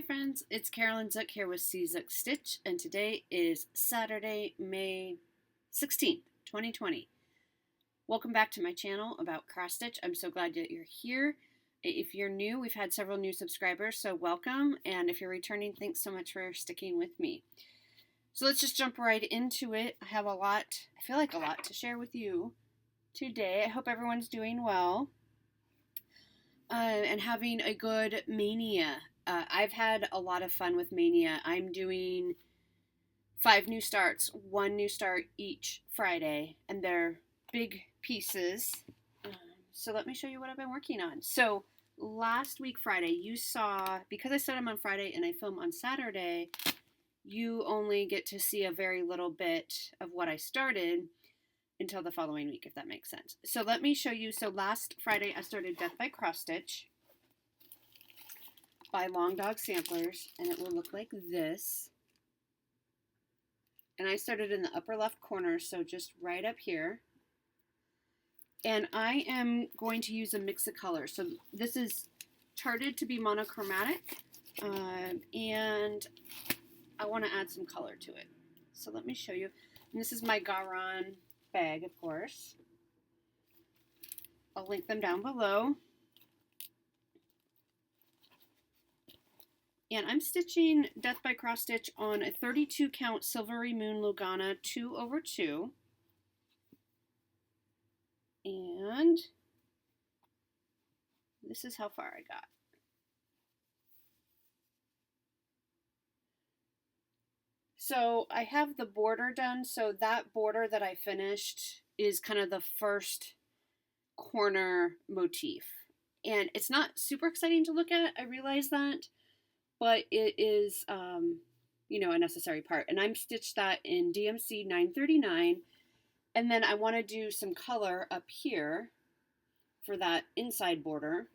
friends, it's Carolyn Zook here with C Zook Stitch, and today is Saturday, May 16th, 2020. Welcome back to my channel about cross stitch. I'm so glad that you're here. If you're new, we've had several new subscribers, so welcome, and if you're returning, thanks so much for sticking with me. So let's just jump right into it. I feel like a lot to share with you today. I hope everyone's doing well and having a good Maynia. I've had a lot of fun with Maynia. I'm doing 5 new starts, 1 new start each Friday, and they're big pieces. So let me show you what I've been working on. So last week Friday, you saw, because I set them on Friday and I film on Saturday, you only get to see a very little bit of what I started until the following week, if that makes sense. So let me show you. So last Friday I started Death by Cross Stitch by Long Dog Samplers, and it will look like this. And I started in the upper left corner, so just right up here. And I am going to use a mix of colors. So this is charted to be monochromatic, and I want to add some color to it. So let me show you. And this is my Garan bag, of course. I'll link them down below. And I'm stitching Death by Cross Stitch on a 32 count Silvery Moon Lugana 2/2. And this is how far I got. So I have the border done. So that border that I finished is kind of the first corner motif. And it's not super exciting to look at, I realize that. But it is, a necessary part. And I'm stitched that in DMC 939. And then I want to do some color up here for that inside border.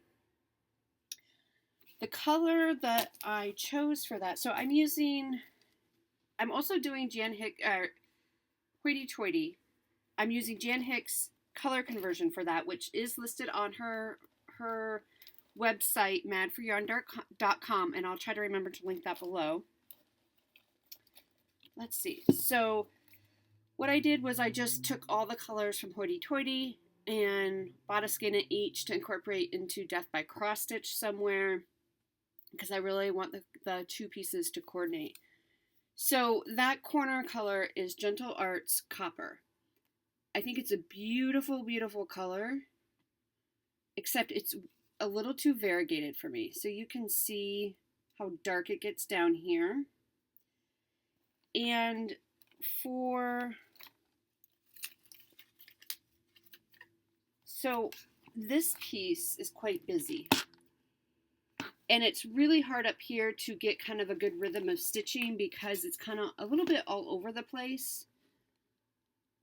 The color that I chose for that, so I'm also doing hoity-toity. I'm using Jan Hicks color conversion for that, which is listed on her website, madforyarn.com, and I'll try to remember to link that below. Let's see. So what I did was I just took all the colors from Hoity Toity and bought a skein of each to incorporate into Death by Cross Stitch somewhere, because I really want the 2 pieces to coordinate. So that corner color is Gentle Arts Copper. I think it's a beautiful, beautiful color, except it's a little too variegated for me. So you can see how dark it gets down here. And so this piece is quite busy. And it's really hard up here to get kind of a good rhythm of stitching because it's kind of a little bit all over the place.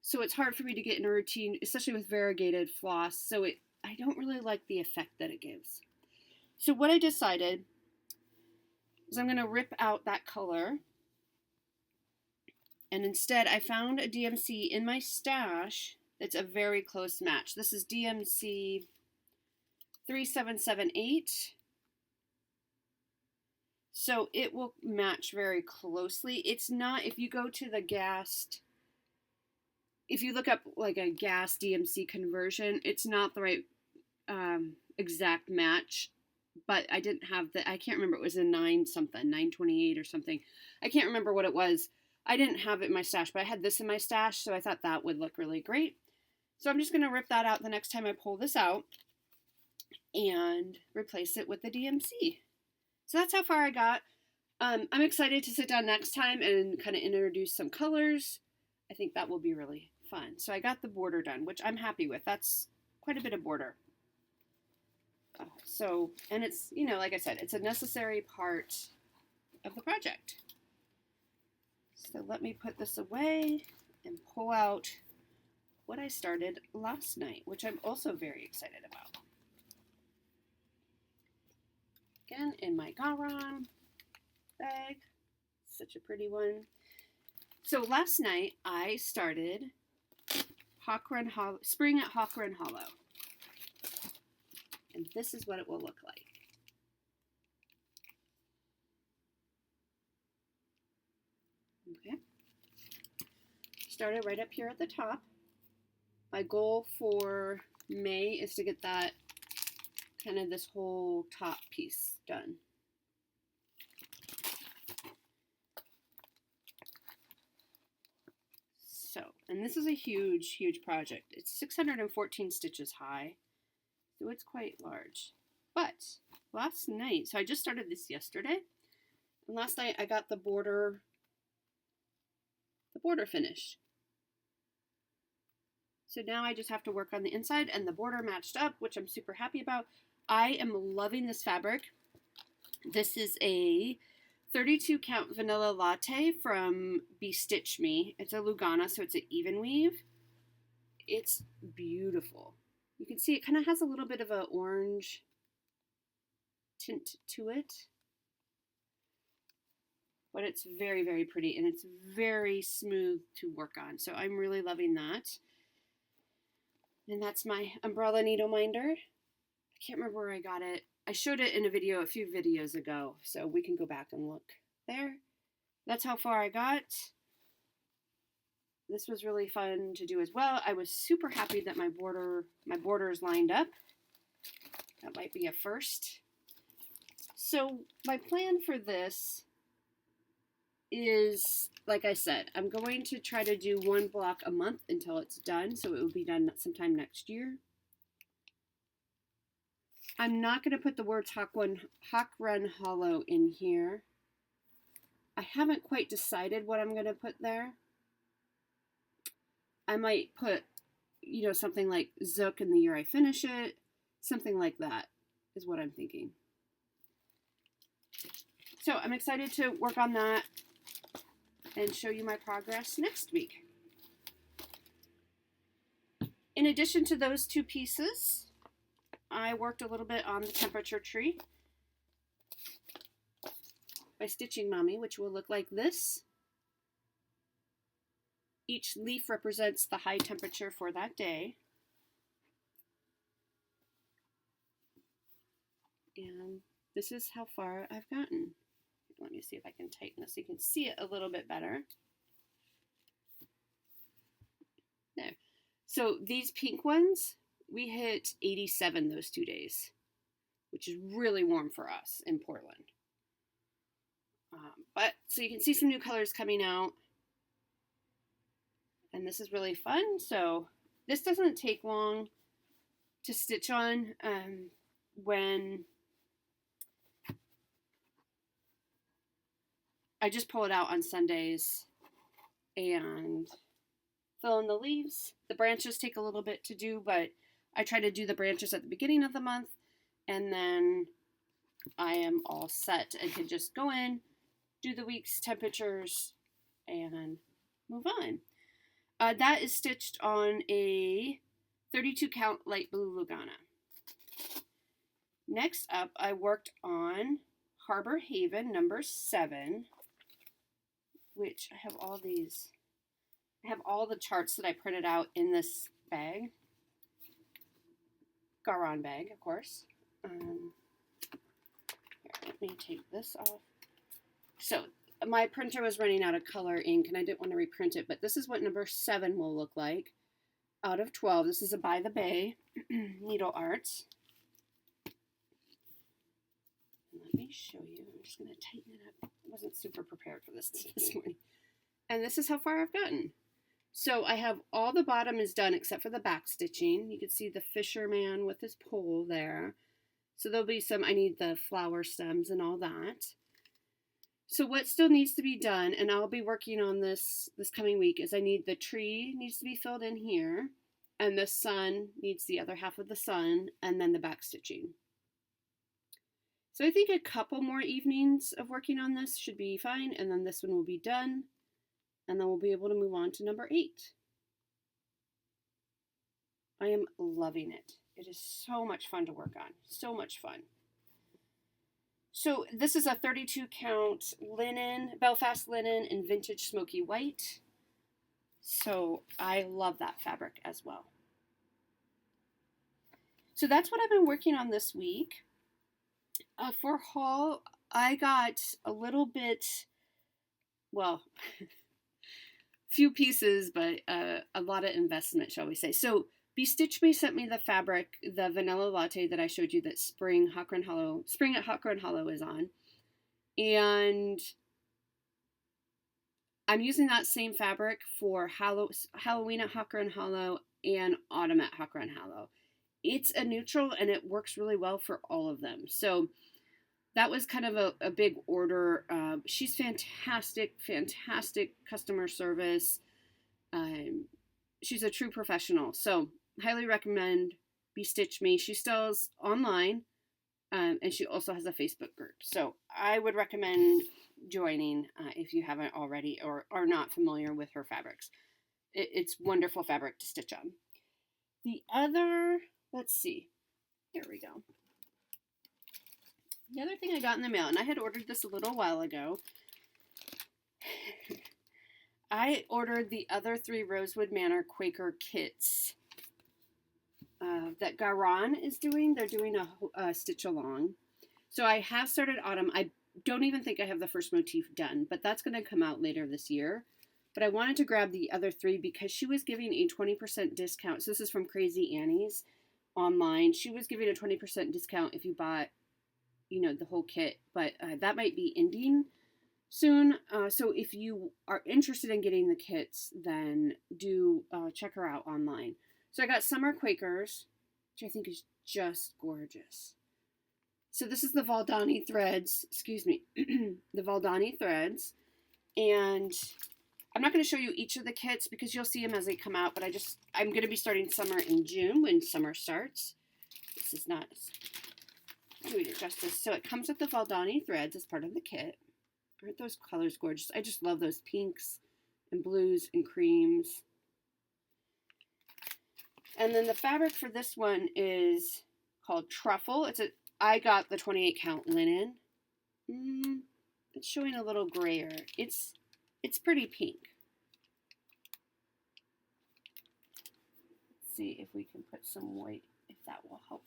So it's hard for me to get in a routine, especially with variegated floss. So I don't really like the effect that it gives. So what I decided is I'm going to rip out that color. And instead I found a DMC in my stash that's a very close match. This is DMC 3778. So it will match very closely. It's not, if you go to the GAST, if you look up like a GAST DMC conversion, it's not the right exact match, but I didn't have I can't remember, it was a 928 or something. I can't remember what it was. I didn't have it in my stash, but I had this in my stash, so I thought that would look really great. So I'm just going to rip that out the next time I pull this out and replace it with the DMC. So that's how far I got. I'm excited to sit down next time and kind of introduce some colors. I think that will be really fun. So I got the border done, which I'm happy with. That's quite a bit of border. And it's, like I said, it's a necessary part of the project. So let me put this away and pull out what I started last night, which I'm also very excited about. Again, in my Garan bag. Such a pretty one. So last night I started Spring at Hawk Run Hollow. And this is what it will look like. Okay. Started right up here at the top. My goal for May is to get that kind of this whole top piece done. So, and this is a huge, huge project. It's 614 stitches high, so it's quite large. But last night, so I just started this yesterday, and last night I got the border finished. So now I just have to work on the inside, and the border matched up, which I'm super happy about. I am loving this fabric. This is a 32 count vanilla latte from Bestitch Me. It's a Lugana, so it's an even weave. It's beautiful. You can see it kind of has a little bit of an orange tint to it. But it's very, very pretty, and it's very smooth to work on. So I'm really loving that. And that's my umbrella needle minder. I can't remember where I got it. I showed it in a video a few videos ago, so we can go back and look there. That's how far I got. This was really fun to do as well. I was super happy that my borders lined up. That might be a first. So my plan for this is, like I said, I'm going to try to do one block a month until it's done, so it will be done sometime next year. I'm not going to put the words Hawk Run Hollow in here. I haven't quite decided what I'm going to put there. I might put, you know, something like Zook in the year I finish it. Something like that is what I'm thinking. So I'm excited to work on that and show you my progress next week. In addition to those two pieces, I worked a little bit on the temperature tree by Stitching Mommy, which will look like this. Each leaf represents the high temperature for that day. And this is how far I've gotten. Let me see if I can tighten this so you can see it a little bit better. There. So these pink ones, we hit 87 those 2 days, which is really warm for us in Portland. But so you can see some new colors coming out. And this is really fun. So this doesn't take long to stitch on. When I just pull it out on Sundays and fill in the leaves. The branches take a little bit to do, but I try to do the branches at the beginning of the month, and then I am all set and can just go in, do the week's temperatures, and move on. That is stitched on a 32 count light blue Lugana. Next up, I worked on Harbor Haven number 7, which I have all these. I have all the charts that I printed out in this bag. Garon bag, of course. Here, let me take this off. So my printer was running out of color ink and I didn't want to reprint it, but this is what number 7 will look like out of 12. This is a By the Bay Needle Arts. Let me show you. I'm just going to tighten it up. I wasn't super prepared for this morning. And this is how far I've gotten. So I have all the bottom is done except for the back stitching. You can see the fisherman with his pole there. So there'll be some, I need the flower stems and all that. So what still needs to be done, and I'll be working on this coming week, is I need the tree needs to be filled in here, and the sun needs the other half of the sun, and then the back stitching. So I think a couple more evenings of working on this should be fine, and then this one will be done, and then we'll be able to move on to number 8. I am loving it. It is so much fun to work on. So much fun. So this is a 32 count linen, Belfast linen in vintage smoky white. So I love that fabric as well. So that's what I've been working on this week. For haul, I got a little bit, well, few pieces, but a lot of investment, shall we say. So Be Stitch Me sent me the fabric, the vanilla latte that I showed you that Spring at Hawker and Hollow is on. And I'm using that same fabric for Halloween at Hawker and Hollow and Autumn at Hawker and Hollow. It's a neutral and it works really well for all of them. So that was kind of a big order. She's fantastic customer service. She's a true professional. So highly recommend Be Stitch Me. She sells online, and she also has a Facebook group. So I would recommend joining if you haven't already or are not familiar with her fabrics. It's wonderful fabric to stitch on. The other, let's see, here we go. The other thing I got in the mail, and I had ordered this a little while ago, I ordered the other 3 Rosewood Manor Quaker kits that Garan is doing. They're doing a stitch along. So I have started Autumn. I don't even think I have the first motif done, but that's going to come out later this year. But I wanted to grab the other 3 because she was giving a 20% discount. So this is from Crazy Annie's online. She was giving a 20% discount if you bought, the whole kit. But that might be ending soon. So if you are interested in getting the kits, then do check her out online. So I got Summer Quakers, which I think is just gorgeous. So this is the Valdani threads, the Valdani threads, and I'm not going to show you each of the kits because you'll see them as they come out, but I'm going to be starting summer in June when summer starts. This is not doing it justice. So it comes with the Valdani threads as part of the kit. Aren't those colors gorgeous? I just love those pinks and blues and creams. And then the fabric for this one is called Truffle. I got the 28 count linen. It's showing a little grayer. It's pretty pink. Let's see if we can put some white, if that will help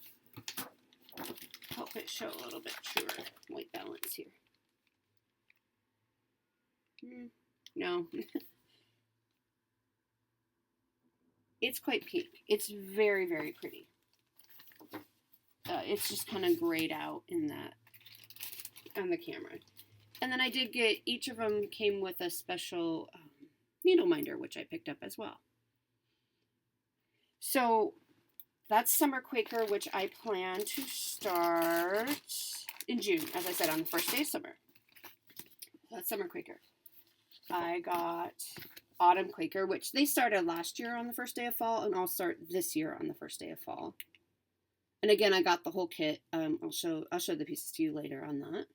it show a little bit truer white balance here. No. It's quite pink. It's very, very pretty. It's just kind of grayed out in that on the camera. And then I did get, each of them came with a special needle minder, which I picked up as well. So that's Summer Quaker, which I plan to start in June, as I said, on the first day of summer. That's Summer Quaker. I got Autumn Quaker, which they started last year on the first day of fall, and I'll start this year on the first day of fall. And again, I got the whole kit. I'll show the pieces to you later on that.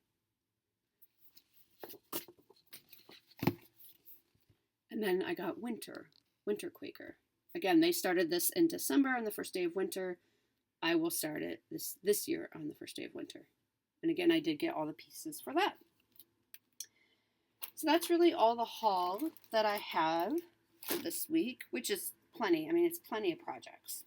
And then I got Winter Quaker. Again, they started this in December on the first day of winter. I will start it this year on the first day of winter. And again, I did get all the pieces for that. So that's really all the haul that I have for this week, which is plenty. I mean, it's plenty of projects.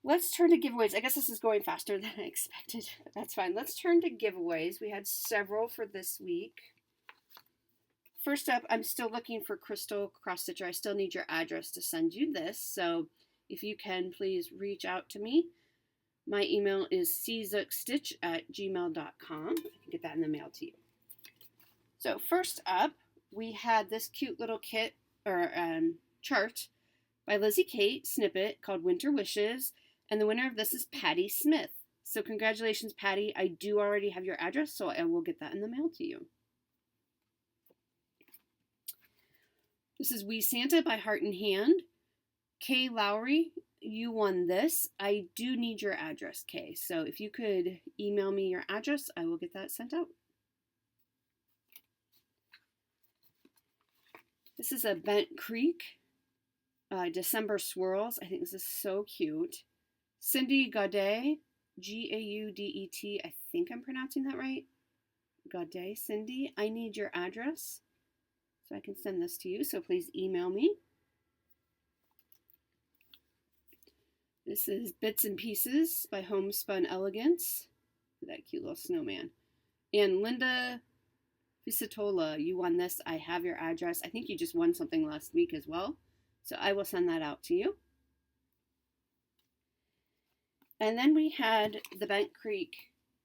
Let's turn to giveaways. I guess this is going faster than I expected, but that's fine. Let's turn to giveaways. We had several for this week. First up, I'm still looking for Crystal Cross Stitcher. I still need your address to send you this, so if you can, please reach out to me. My email is czukstitch@gmail.com. I can get that in the mail to you. So first up, we had this cute little kit or chart by Lizzie Kate Snippet called Winter Wishes, and the winner of this is Patty Smith. So congratulations, Patty. I do already have your address, so I will get that in the mail to you. This is We Santa by Heart and Hand. Kay Lowry, you won this. I do need your address, Kay. So if you could email me your address, I will get that sent out. This is a Bent Creek December Swirls. I think this is so cute. Cindy Gaudet, Gaudet. I think I'm pronouncing that right. Gaudet, Cindy. I need your address so I can send this to you. So please email me. This is Bits and Pieces by Homespun Elegance. That cute little snowman. And Linda Fisatola, you won this. I have your address. I think you just won something last week as well. So I will send that out to you. And then we had the Bent Creek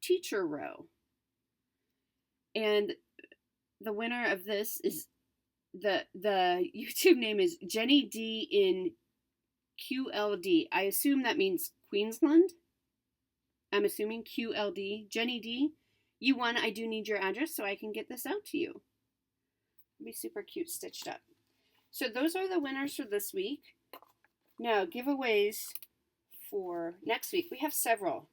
Teacher Row. And the winner of this is the YouTube name is Jenny D in QLD. I assume that means Queensland. I'm assuming QLD. Jenny D, you won. I do need your address so I can get this out to you. It'll be super cute stitched up. So those are the winners for this week. Now, giveaways for next week. We have several.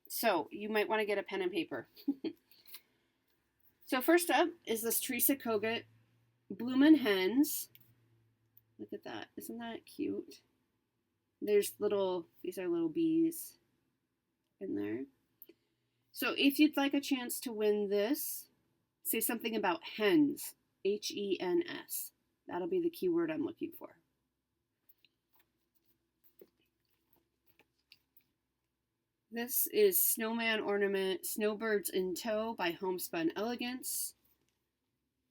So you might want to get a pen and paper. So first up is this Teresa Kogut Bloomin' Hens. Look at that. Isn't that cute? These are little bees in there. So if you'd like a chance to win this, say something about hens. H-E-N-S. That'll be the keyword I'm looking for. This is Snowman Ornament Snowbirds in Tow by Homespun Elegance.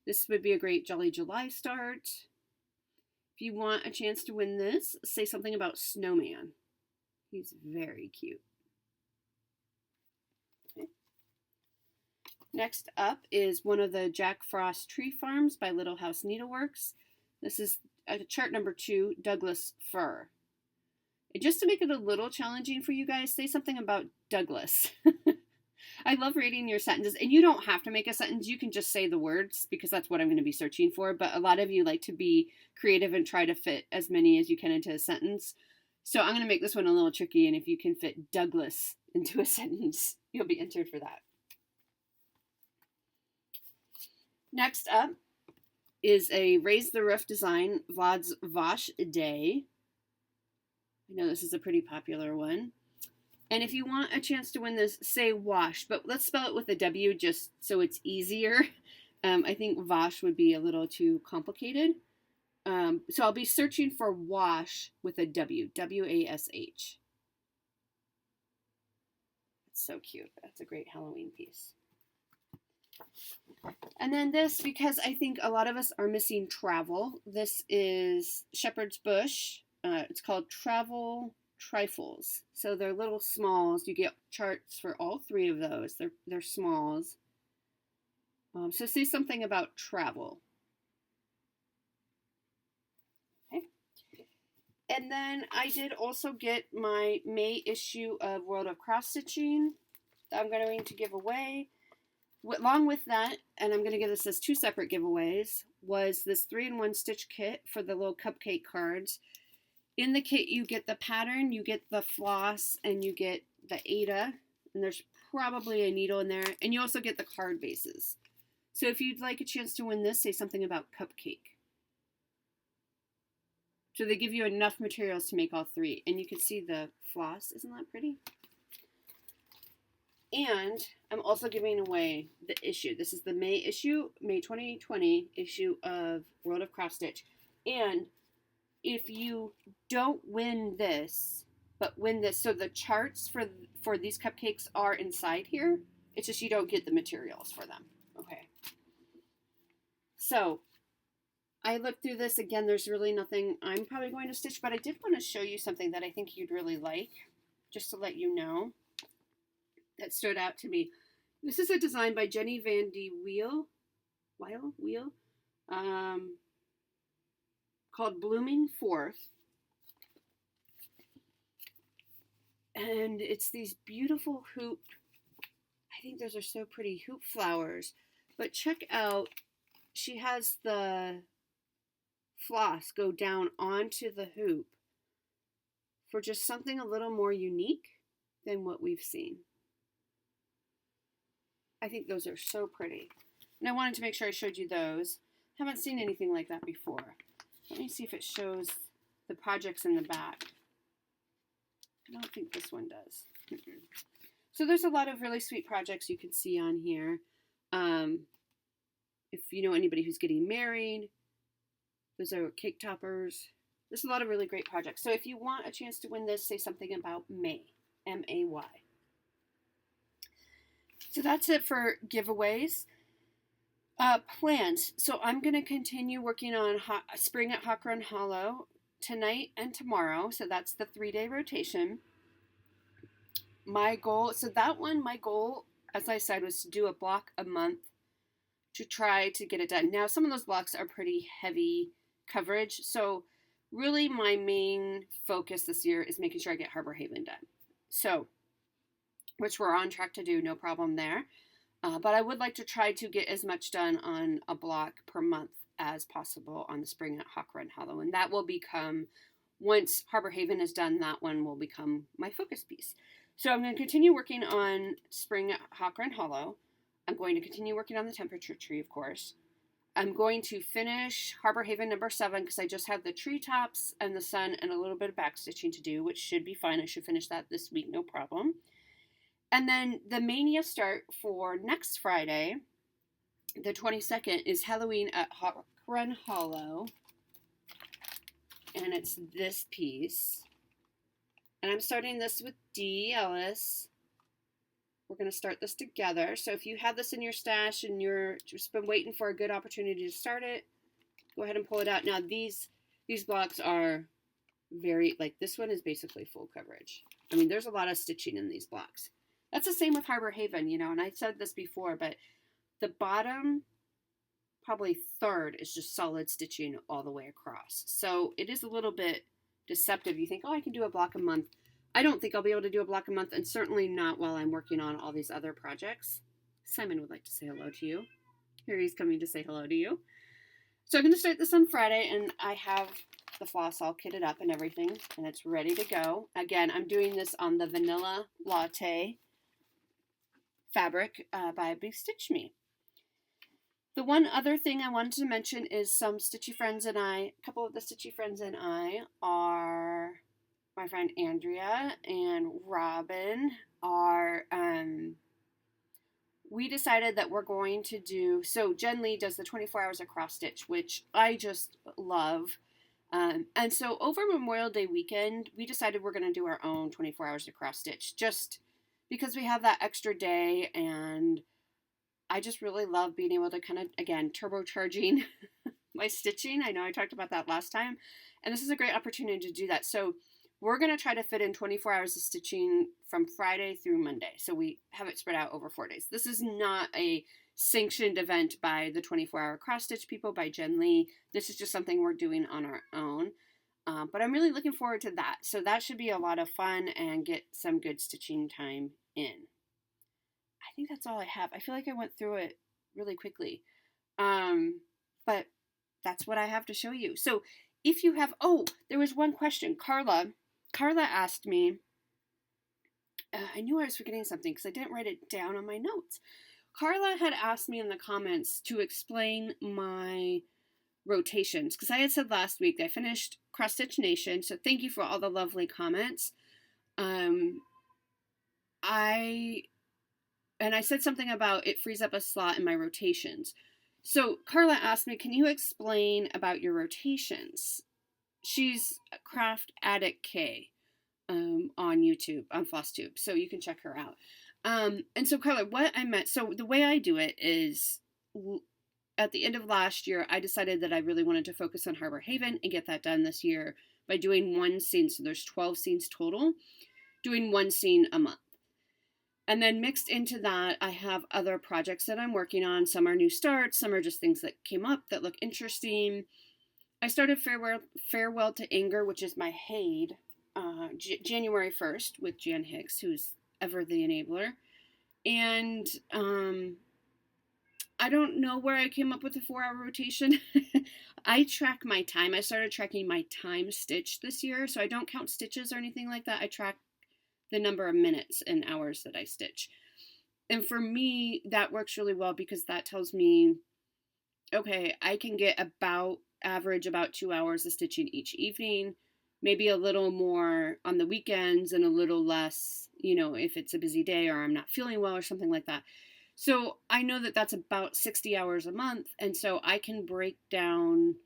This would be a great Jolly July start. If you want a chance to win this, say something about Snowman. He's very cute. Okay. Next up is one of the Jack Frost Tree Farms by Little House Needleworks. This is chart number 2, Douglas Fir. And just to make it a little challenging for you guys, say something about Douglas. I love reading your sentences, and you don't have to make a sentence. You can just say the words because that's what I'm going to be searching for. But a lot of you like to be creative and try to fit as many as you can into a sentence. So I'm going to make this one a little tricky, and if you can fit Douglas into a sentence, you'll be entered for that. Next up is a Raise the Roof design, Vlad's Vash Day. I know this is a pretty popular one. And if you want a chance to win this, say wash, but let's spell it with a W just so it's easier. I think Vash would be a little too complicated. So I'll be searching for wash with a W, W-A-S-H. That's so cute. That's a great Halloween piece. And then this, because I think a lot of us are missing travel. This is Shepherd's Bush. It's called Travel Trifles. So they're little smalls. You get charts for all 3 of those. They're smalls. So say something about travel. Okay. And then I did also get my May issue of World of Cross Stitching that I'm going to give away. Along with that, and I'm going to give this as 2 separate giveaways, was this 3-in-1 stitch kit for the little cupcake cards. In the kit, you get the pattern, you get the floss, and you get the Ada. And there's probably a needle in there. And you also get the card bases. So if you'd like a chance to win this, say something about cupcake. So they give you enough materials to make all 3. And you can see the floss. Isn't that pretty? And I'm also giving away the issue. This is the May issue, May 2020 issue of World of Cross Stitch. And if you don't win this, but win this, so the charts for these cupcakes are inside here. It's just you don't get the materials for them. Okay. So I looked through this again. There's really nothing I'm probably going to stitch, but I did want to show you something that I think you'd really like, just to let you know. That stood out to me. This is a design by Jenny Van de Wheel, called Blooming Forth. And it's these beautiful hoop, I think those are so pretty, hoop flowers. But check out, she has the floss go down onto the hoop for just something a little more unique than what we've seen. I think those are so pretty. And I wanted to make sure I showed you those. Haven't seen anything like that before. Let me see if it shows the projects in the back. I don't think this one does. So there's a lot of really sweet projects you can see on here. If you know anybody who's getting married, those are cake toppers. There's a lot of really great projects. So if you want a chance to win this, say something about May, M-A-Y. So that's it for giveaways. Plans. So I'm going to continue working on Spring at Hawk Run Hollow tonight and tomorrow. So that's the 3-day rotation. My goal, my goal, as I said, was to do a block a month to try to get it done. Now, some of those blocks are pretty heavy coverage. So really my main focus this year is making sure I get Harbor Haven done. So, which we're on track to do, no problem there. But I would like to try to get as much done on a block per month as possible on the Spring at Hawk Run Hollow. And that will become, once Harbor Haven is done, that one will become my focus piece. So I'm going to continue working on Spring at Hawk Run Hollow. I'm going to continue working on the temperature tree, of course. I'm going to finish Harbor Haven number 7 because I just have the treetops and the sun and a little bit of backstitching to do, which should be fine. I should finish that this week, no problem. And then the Maynia start for next Friday, the 22nd, is Halloween at Hawk Run Hollow. And it's this piece. And I'm starting this with D. Ellis. We're going to start this together. So if you have this in your stash and you're just been waiting for a good opportunity to start it, go ahead and pull it out. Now these blocks are very, like this one is basically full coverage. I mean, there's a lot of stitching in these blocks. That's the same with Harbor Haven, you know, and I said this before, but the bottom, probably third, is just solid stitching all the way across. So it is a little bit deceptive. You think, oh, I can do a block a month. I don't think I'll be able to do a block a month, and certainly not while I'm working on all these other projects. Simon would like to say hello to you. Here he's coming to say hello to you. So I'm going to start this on Friday, and I have the floss all kitted up and everything, and it's ready to go. Again, I'm doing this on the Vanilla Latte fabric by Big Stitch Me. The one other thing I wanted to mention is a couple of the Stitchy friends and I are, my friend Andrea and Robin are, we decided that we're going to do, so Jen Lee does the 24 hours of cross stitch, which I just love. And so over Memorial Day weekend, we decided we're going to do our own 24 hours of cross stitch, just because we have that extra day, and I just really love being able to kind of, again, turbocharging my stitching. I know I talked about that last time, and this is a great opportunity to do that. So we're going to try to fit in 24 hours of stitching from Friday through Monday. So we have it spread out over 4 days. This is not a sanctioned event by the 24-hour cross stitch people, by Jen Lee. This is just something we're doing on our own. But I'm really looking forward to that. So that should be a lot of fun and get some good stitching time in. I think that's all I have. I feel like I went through it really quickly. But that's what I have to show you. So if you have, there was one question. Carla asked me, I knew I was forgetting something because I didn't write it down on my notes. Carla had asked me in the comments to explain my rotations, because I had said last week that I finished Cross Stitch Nation, so thank you for all the lovely comments. I said something about it frees up a slot in my rotations. So Carla asked me, can you explain about your rotations? She's Craft Addict K on YouTube, on Flosstube, so you can check her out. And so Carla, what I meant, so the way I do it is, at the end of last year, I decided that I really wanted to focus on Harbor Haven and get that done this year by doing one scene. So there's 12 scenes total, doing one scene a month. And then mixed into that, I have other projects that I'm working on. Some are new starts, some are just things that came up that look interesting. I started Farewell to Anger, which is my Haid, January 1st with Jan Hicks, who's ever the enabler. And I don't know where I came up with the 4-hour rotation. I track my time. I started tracking my time stitch this year, so I don't count stitches or anything like that. I track the number of minutes and hours that I stitch. And for me, that works really well because that tells me, okay, I can get average about 2 hours of stitching each evening, maybe a little more on the weekends and a little less, if it's a busy day or I'm not feeling well or something like that. So I know that that's about 60 hours a month, and so I can break down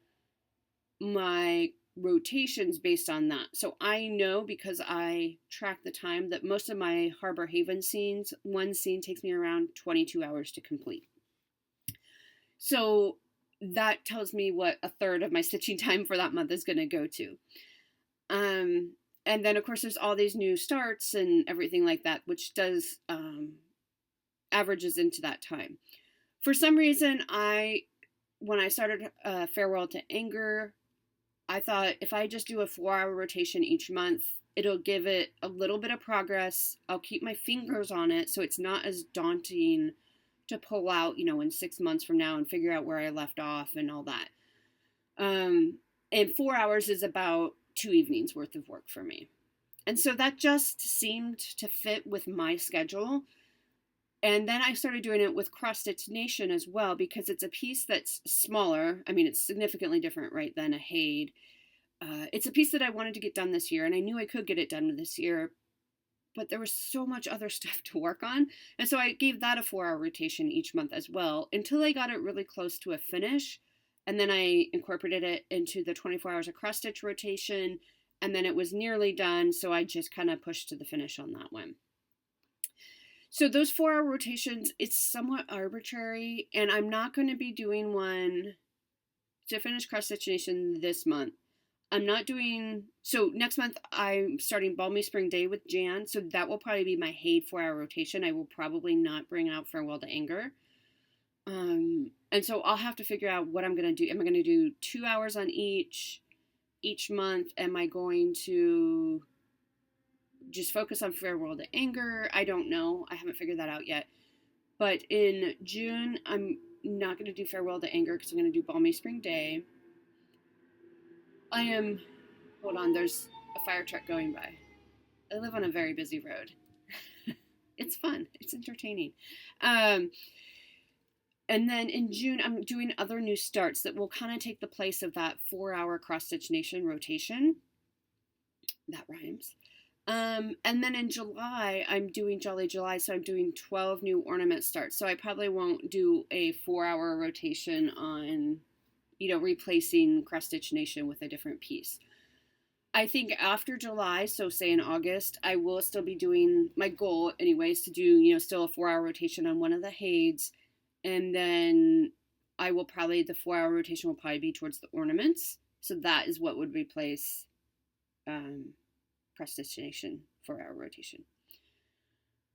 my rotations based on that. So I know, because I track the time, that most of my Harbor Haven scenes, one scene takes me around 22 hours to complete. So that tells me what a third of my stitching time for that month is going to go to. And then, of course, there's all these new starts and everything like that, which does averages into that time. For some reason, when I started Farewell to Anger, I thought if I just do a 4-hour rotation each month, it'll give it a little bit of progress. I'll keep my fingers on it so it's not as daunting to pull out, in 6 months from now and figure out where I left off and all that. And 4 hours is about 2 evenings worth of work for me. And so that just seemed to fit with my schedule. And then I started doing it with Cross Stitch Nation as well, because it's a piece that's smaller. I mean, it's significantly different, right, than a Haid. It's a piece that I wanted to get done this year, and I knew I could get it done this year, but there was so much other stuff to work on. And so I gave that a 4-hour rotation each month as well, until I got it really close to a finish. And then I incorporated it into the 24 hours of cross stitch rotation, and then it was nearly done, so I just kind of pushed to the finish on that one. So those 4-hour rotations, it's somewhat arbitrary, and I'm not going to be doing one to finish Cross Stitch Nation this month. So next month I'm starting Balmy Spring Day with Jan, so that will probably be my Haid 4-hour rotation. I will probably not bring out Farewell to Anger. And so I'll have to figure out what I'm going to do. Am I going to do 2 hours on each month? Am I going to just focus on Farewell to Anger? I don't know. I haven't figured that out yet. But in June, I'm not going to do Farewell to Anger because I'm going to do Balmy Spring Day. Hold on, there's a fire truck going by. I live on a very busy road. It's fun. It's entertaining. And then in June, I'm doing other new starts that will kind of take the place of that 4-hour Cross Stitch Nation rotation. That rhymes. And then in July, I'm doing Jolly July, so I'm doing 12 new ornament starts. So I probably won't do a 4-hour rotation on, replacing Cross Stitch Nation with a different piece. I think after July, so say in August, I will still be doing, my goal anyways, to do, still a 4-hour rotation on one of the Haids. And then the 4-hour rotation will probably be towards the ornaments. So that is what would replace Cross Stitch Nation 4-hour rotation.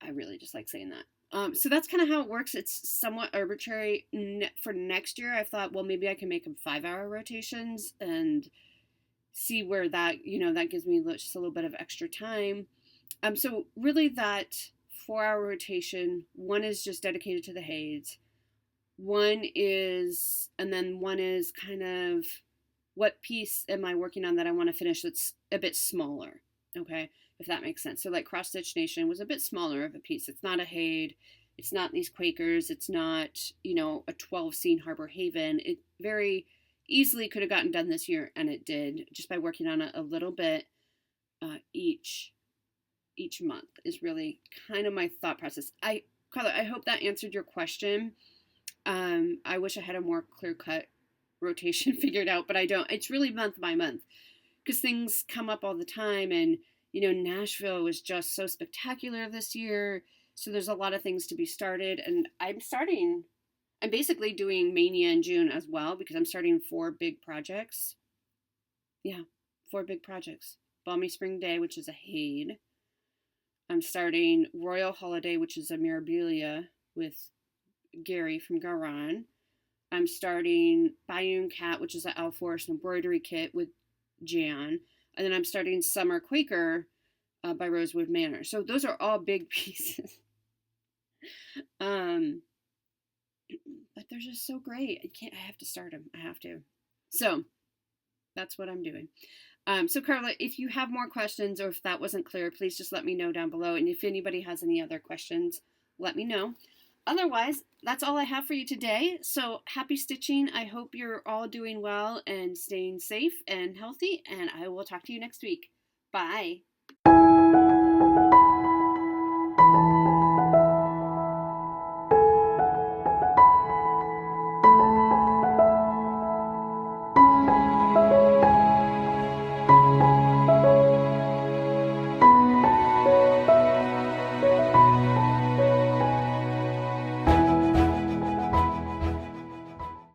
I really just like saying that. So that's kind of how it works. It's somewhat arbitrary. For next year, I thought, well, maybe I can make them 5-hour rotations and see where that, that gives me just a little bit of extra time. So really that 4-hour rotation, one is just dedicated to the Haids. One is kind of what piece am I working on that I want to finish that's a bit smaller, okay, if that makes sense. So like Cross Stitch Nation was a bit smaller of a piece. It's not a Haid. It's not these Quakers. It's not, a 12-scene Harbor Haven. It very easily could have gotten done this year, and it did, just by working on it a little bit each month is really kind of my thought process. Carla, I hope that answered your question. I wish I had a more clear-cut rotation figured out, but I don't. It's really month by month because things come up all the time, and Nashville was just so spectacular this year, so there's a lot of things to be started, and I'm basically doing Mania in June as well because I'm starting 4 big projects. Yeah, 4 big projects. Balmy Spring Day, which is a Haid. I'm starting Royal Holiday, which is a Mirabilia with Gary from Garan. I'm starting Bayou Cat, which is an Al Forest embroidery kit with Jan. And then I'm starting Summer Quaker by Rosewood Manor. So those are all big pieces. But they're just so great. I have to start them. I have to. So that's what I'm doing. So Carla, if you have more questions or if that wasn't clear, please just let me know down below. And if anybody has any other questions, let me know. Otherwise, that's all I have for you today. So happy stitching. I hope you're all doing well and staying safe and healthy. And I will talk to you next week. Bye.